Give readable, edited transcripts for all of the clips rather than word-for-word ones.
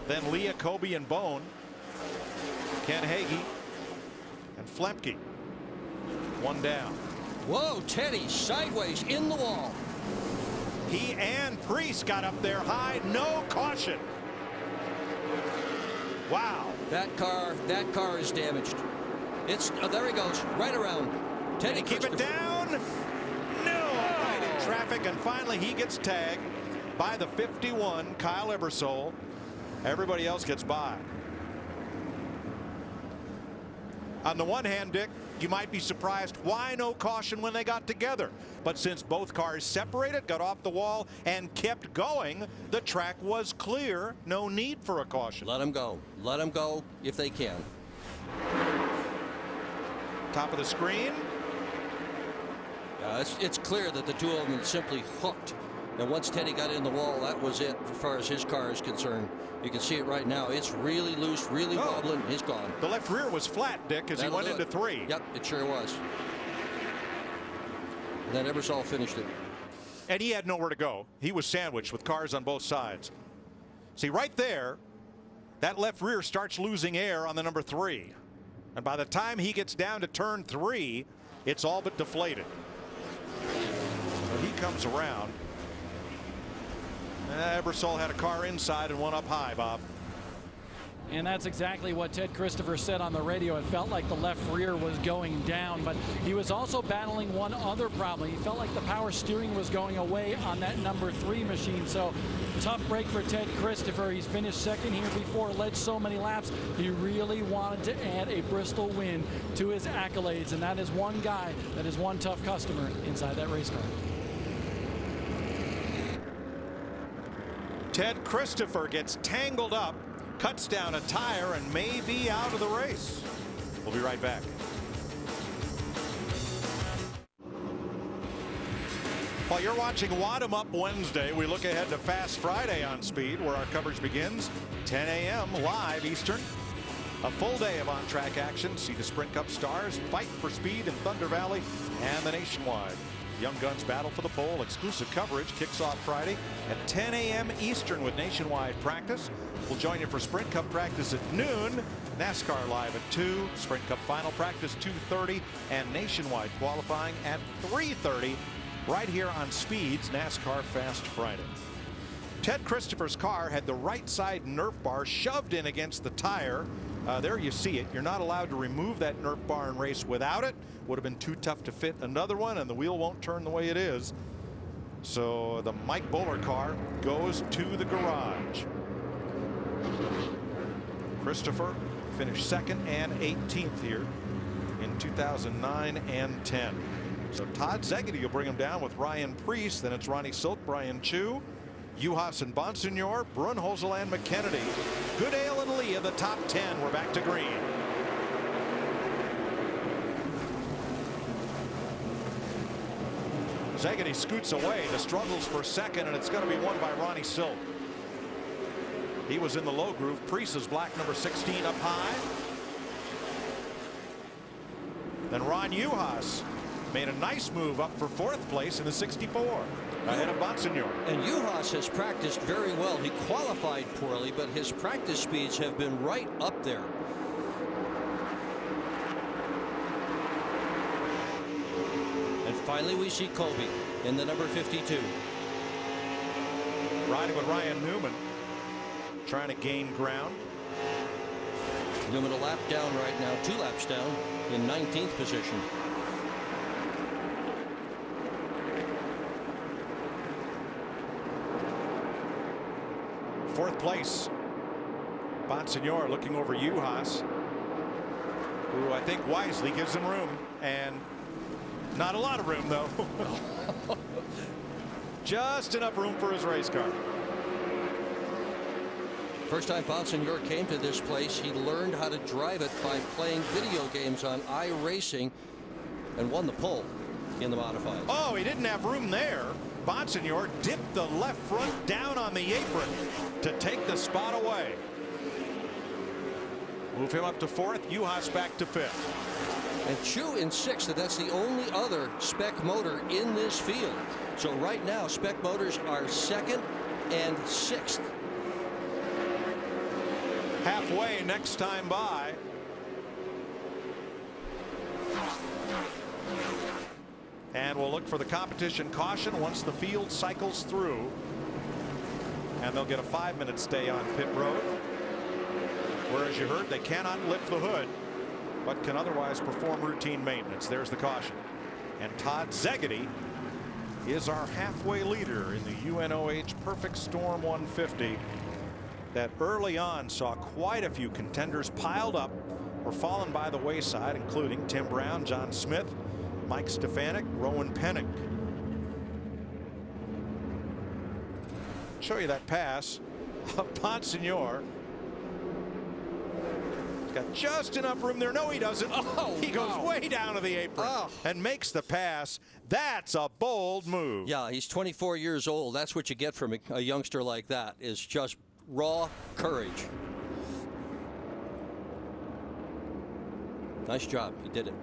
then Leah, Kobe, and Bone, Ken Hagee, and Flemke. One down. Whoa, Teddy sideways in the wall. He and Priest got up there high. No caution. Wow. That car is damaged. It's there he goes, right around. Teddy, keep it down. No, right in traffic, and finally he gets tagged by the 51, Kyle Ebersole. Everybody else gets by. On the one hand, Dick, you might be surprised why no caution when they got together. But since both cars separated, got off the wall, and kept going, the track was clear. No need for a caution. Let them go. Let them go if they can. Top of the screen. It's clear that the two of them simply hooked. And once Teddy got in the wall, that was it as far as his car is concerned. You can see it right now. It's really loose, really wobbling. He's gone. The left rear was flat, Dick, as he went into 3. Yep, it sure was. And then Ebersole finished it. And he had nowhere to go. He was sandwiched with cars on both sides. See, right there, that left rear starts losing air on the number 3. And by the time he gets down to turn 3, it's all but deflated. So he comes around. Ebersole had a car inside and one up high, Bob. And that's exactly what Ted Christopher said on the radio. It felt like the left rear was going down, but he was also battling one other problem. He felt like the power steering was going away on that number 3 machine. So tough break for Ted Christopher. He's finished second here before, led so many laps. He really wanted to add a Bristol win to his accolades, and that is one guy, that is one tough customer inside that race car. Ted Christopher gets tangled up, cuts down a tire, and may be out of the race. We'll be right back. While you're watching Wad 'em Up Wednesday, we look ahead to Fast Friday on Speed, where our coverage begins 10 a.m. live Eastern. A full day of on-track action. See the Sprint Cup stars fight for speed in Thunder Valley and the Nationwide. Young Guns battle for the pole. Exclusive coverage kicks off Friday at 10 a.m. Eastern with Nationwide practice. We'll join you for Sprint Cup practice at noon. NASCAR live at 2. Sprint Cup final practice 2:30, and Nationwide qualifying at 3:30 right here on Speed's NASCAR Fast Friday. Ted Christopher's car had the right side Nerf bar shoved in against the tire. There you see it. You're not allowed to remove that Nerf bar and race without it. Would have been too tough to fit another one, and the wheel won't turn the way it is. So the Mike Bowler car goes to the garage. Christopher finished second and 18th here in 2009 and 10. So Todd Szegedy will bring him down with Ryan Priest. Then it's Ronnie Silk, Brian Chu, Juhas and Bonsignor, Brunhosel and McKennedy. Goodale and Lee of the top 10. We're back to green. Szegedy scoots away. The struggles for second, and it's going to be won by Ronnie Silk. He was in the low groove. Priest is black number 16 up high. Then Ron Juhas made a nice move up for 4th place in the 64 ahead of Bonsignor. And Juhas has practiced very well. He qualified poorly, but his practice speeds have been right up there. And finally we see Kobe in the number 52. Riding with Ryan Newman, trying to gain ground. Newman a lap down right now, 2 laps down in 19th position. Fourth place, Bonsignor looking over Juhas, who I think wisely gives him room, and not a lot of room though. Just enough room for his race car. First time Bonsignor came to this place, he learned how to drive it by playing video games on iRacing and won the pole in the modifieds. Oh, he didn't have room there. Bonsignor dipped the left front down on the apron to take the spot away. Move him up to 4th. Juhas back to 5th. And Chu in 6th. That's the only other spec motor in this field. So right now spec motors are 2nd and 6th. halfway next time by. And we'll look for the competition caution once the field cycles through. And they'll get a 5-minute stay on pit road. Where, as you heard, they cannot lift the hood, but can otherwise perform routine maintenance. There's the caution. And Todd Szegedy is our halfway leader in the UNOH Perfect Storm 150 that early on saw quite a few contenders piled up or fallen by the wayside, including Tim Brown, John Smith, Mike Stefanik, Rowan Pennick. Show you that pass of Ponsignor. He's got just enough room there. No, he doesn't. Oh, he goes way down to the apron and makes the pass. That's a bold move. Yeah, he's 24 years old. That's what you get from a youngster like that, is just raw courage. Nice job. He did it.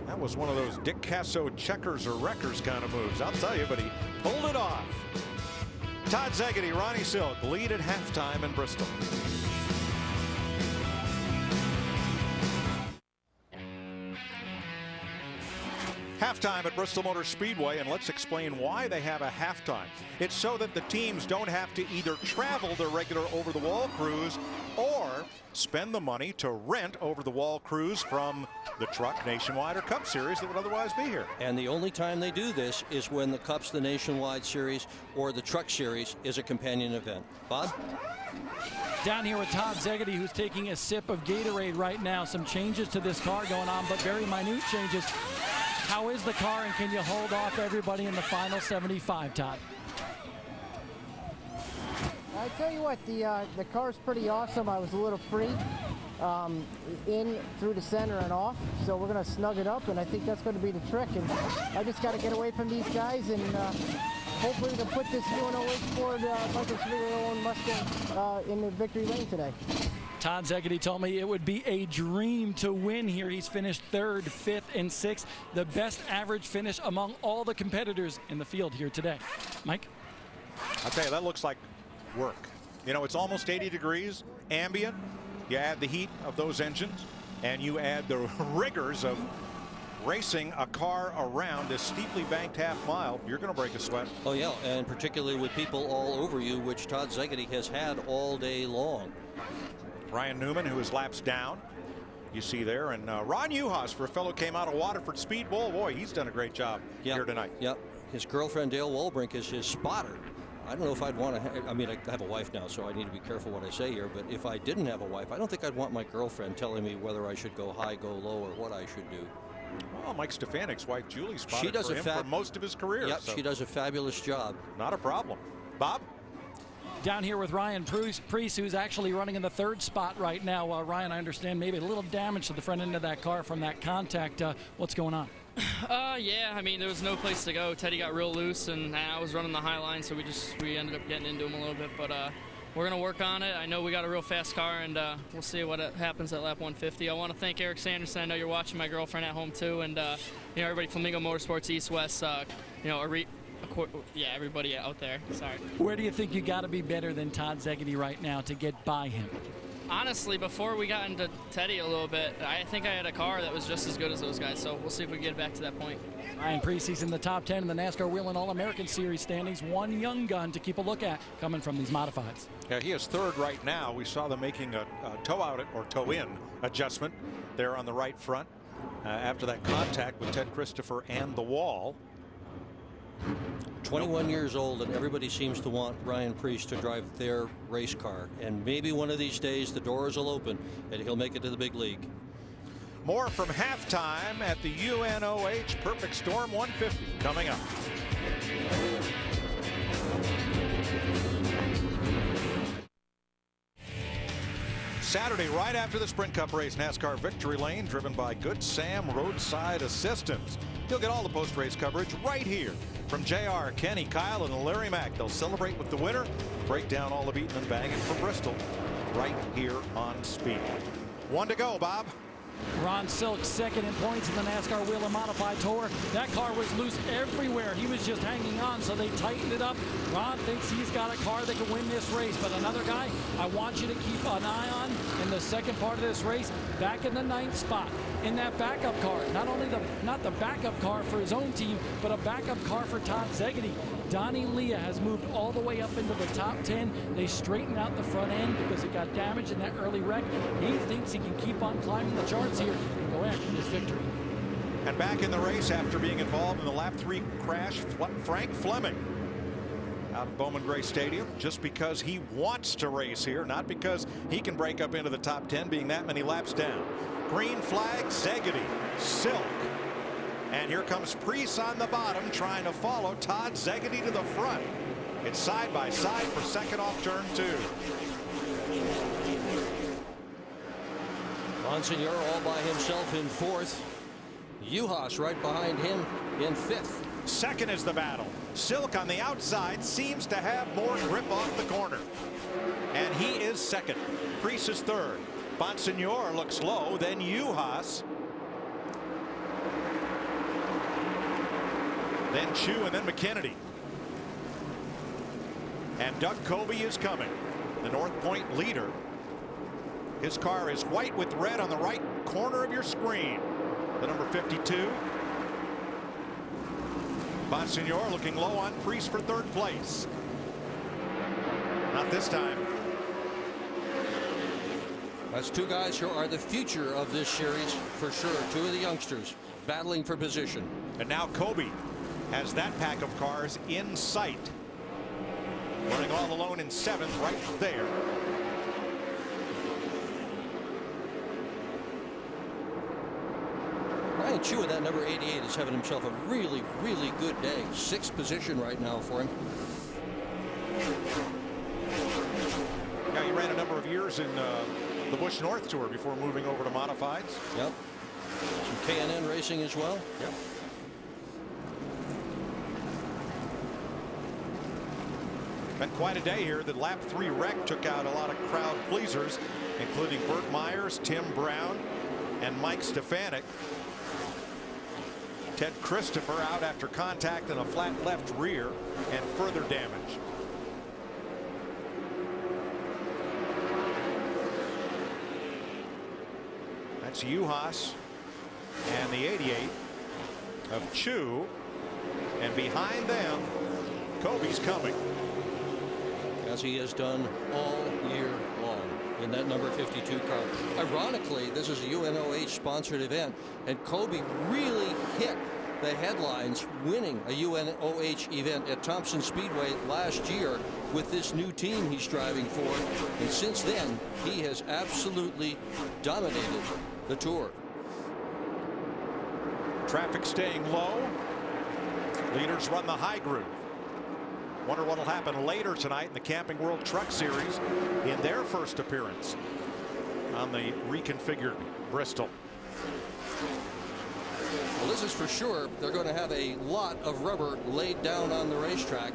That was one of those Dick Casso checkers or wreckers kind of moves, I'll tell you, but he pulled it off. Todd Szegedy, Ronnie Silk lead at halftime in Bristol. Halftime at Bristol Motor Speedway, and let's explain why they have a halftime. It's so that the teams don't have to either travel their regular over-the-wall crews or spend the money to rent over-the-wall crews from the Truck, Nationwide, or Cup Series that would otherwise be here. And the only time they do this is when the Cups, the Nationwide Series, or the Truck Series is a companion event. Bob? Down here with Todd Szegedy, who's taking a sip of Gatorade right now. Some changes to this car going on, but very minute changes. How is the car, and can you hold off everybody in the final 75, Todd? I tell you what, the car's pretty awesome. I was a little free in through the center and off, so we're going to snug it up, and I think that's going to be the trick. And I just got to get away from these guys and hopefully to put this UNOH Ford Michael Civic Mustang in the victory lane today. Todd Szegedy told me it would be a dream to win here. He's finished 3rd, 5th, and 6th. The best average finish among all the competitors in the field here today. Mike? I'll tell you, that looks like work. You know, it's almost 80 degrees, ambient. You add the heat of those engines, and you add the rigors of racing a car around this steeply banked half mile. You're going to break a sweat. Oh, yeah, and particularly with people all over you, which Todd Szegedy has had all day long. Ryan Newman, who is laps down, you see there, and Ron Uhas, for a fellow came out of Waterford Speed Bowl. Boy, he's done a great job here tonight. Yep. His girlfriend Dale Walbrink is his spotter. I don't know if I'd want to. I mean, I have a wife now, so I need to be careful what I say here. But if I didn't have a wife, I don't think I'd want my girlfriend telling me whether I should go high, go low, or what I should do. Well, Mike Stefanik's wife Julie spotted for him for most of his career. Yep, so she does a fabulous job. Not a problem. Bob? Down here with Ryan Preece, who's actually running in the 3rd spot right now. Ryan, I understand maybe a little damage to the front end of that car from that contact. What's going on? Yeah, I mean, there was no place to go. Teddy got real loose, and I was running the high line, so we ended up getting into him a little bit. But we're going to work on it. I know we got a real fast car, and we'll see what happens at lap 150. I want to thank Eric Sanderson. I know you're watching, my girlfriend at home, too. And, you know, everybody, Flamingo Motorsports, East, West, you know, yeah, everybody out there. Sorry. Where do you think you got to be better than Todd Szegedy right now to get by him? Honestly, before we got into Teddy a little bit, I think I had a car that was just as good as those guys, so we'll see if we can get back to that point. Ryan Preece, he's in the top 10 in the NASCAR Whelen All-American Series standings. One young gun to keep a look at coming from these modifieds. Yeah, he is 3rd right now. We saw them making a toe-out or toe-in adjustment there on the right front after that contact with Ted Christopher and the wall. 21 years old, and everybody seems to want Ryan Preece to drive their race car. And maybe one of these days the doors will open and he'll make it to the big league. More from halftime at the UNOH Perfect Storm 150 coming up. Saturday, right after the Sprint Cup race, NASCAR Victory Lane, driven by Good Sam Roadside Assistance. You'll get all the post-race coverage right here from JR, Kenny, Kyle, and Larry Mack. They'll celebrate with the winner, break down all of Eaton and Baggett from Bristol right here on Speed. 1 to go, Bob. Ron Silk second in points in the NASCAR Whelen Modified Tour. That car was loose everywhere. He was just hanging on, so they tightened it up. Ron thinks he's got a car that can win this race, but another guy I want you to keep an eye on in the second part of this race, back in the 9th spot in that backup car. Not the backup car for his own team, but a backup car for Todd Szegedy. Donnie Leah has moved all the way up into the top 10. They straightened out the front end because it got damaged in that early wreck. He thinks he can keep on climbing the charts here and go after this victory. And back in the race after being involved in the lap 3 crash, Frank Fleming out of Bowman Gray Stadium, just because he wants to race here, not because he can break up into the top 10 being that many laps down. Green flag, Szegedy, Silk. And here comes Preece on the bottom trying to follow Todd Szegedy to the front. It's side by side for second off turn 2. Monsignor all by himself in 4th. UNOH right behind him in 5th. Second is the battle. Silk on the outside seems to have more grip off the corner. And he is second. Preece is third. Bonsignor looks low, then UNOH. Then Chu, and then McKennedy. And Doug Coby is coming, the North Point leader. His car is white with red on the right corner of your screen. The number 52. Bonsignor looking low on Preece for 3rd place. Not this time. That's 2 guys who are the future of this series for sure. 2 of the youngsters battling for position. And now Coby has that pack of cars in sight. Running all alone in 7th right there. Ryan Chu at that number 88 is having himself a really, really good day. 6th position right now for him. Yeah, he ran a number of years in the Busch North Tour before moving over to modifieds. Yep. Some K&N racing as well. Yep. Been quite a day here. The lap 3 wreck took out a lot of crowd pleasers, including Burt Myers, Tim Brown, and Mike Stefanik. Ted Christopher out after contact in a flat left rear and further damage. That's UNOH and the 88 of Chu, and behind them Coby's coming, as he has done all year long in that number 52 car. Ironically, this is a UNOH sponsored event, and Coby really hit the headlines winning a UNOH event at Thompson Speedway last year with this new team he's driving for, and since then he has absolutely dominated the tour. Traffic staying low. Leaders run the high groove. Wonder what will happen later tonight in the Camping World Truck Series in their first appearance on the reconfigured Bristol. Well, this is for sure. They're going to have a lot of rubber laid down on the racetrack.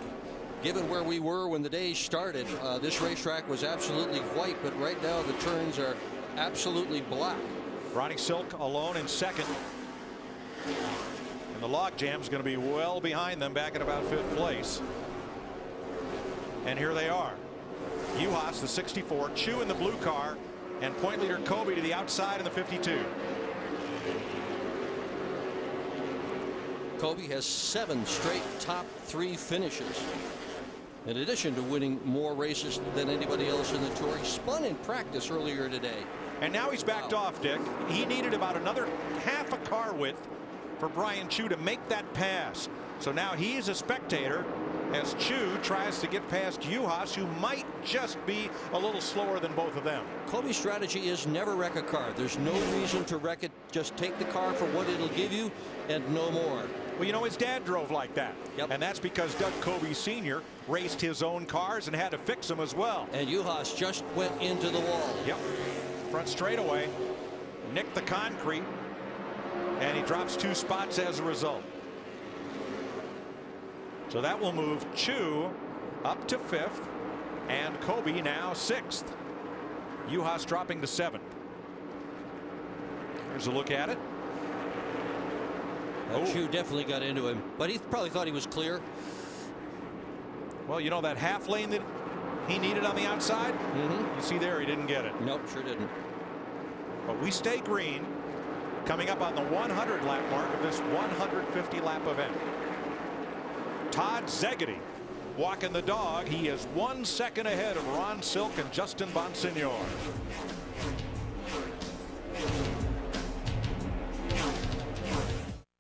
Given where we were when the day started, this racetrack was absolutely white, but right now the turns are absolutely black. Ronnie Silk alone in 2nd. And the log jam is going to be well behind them, back at about 5th place. And here they are. UNOH, the 64, Chu in the blue car, and point leader Coby to the outside in the 52. Coby has 7 straight top 3 finishes. In addition to winning more races than anybody else in the tour. He spun in practice earlier today. And now he's backed off, Dick. He needed about another half a car width for Brian Chu to make that pass. So now he is a spectator as Chu tries to get past UNOH, who might just be a little slower than both of them. Coby's strategy is never wreck a car. There's no reason to wreck it. Just take the car for what it'll give you and no more. Well, you know, his dad drove like that. Yep. And that's because Doug Coby Sr. raced his own cars and had to fix them as well. And UNOH just went into the wall. Yep. Front straightaway, nicked the concrete, and he drops 2 spots as a result. So that will move Chu up to 5th, and Coby now 6th. UNOH dropping to 7th. Here's a look at it. That shoe definitely got into him, but he probably thought he was clear. Well, you know that half lane that he needed on the outside? Mm-hmm. You see there, he didn't get it. Nope, sure didn't. But we stay green, coming up on the 100 lap mark of this 150 lap event. Todd Szegedy walking the dog. He is 1 second ahead of Ron Silk and Justin Bonsignor.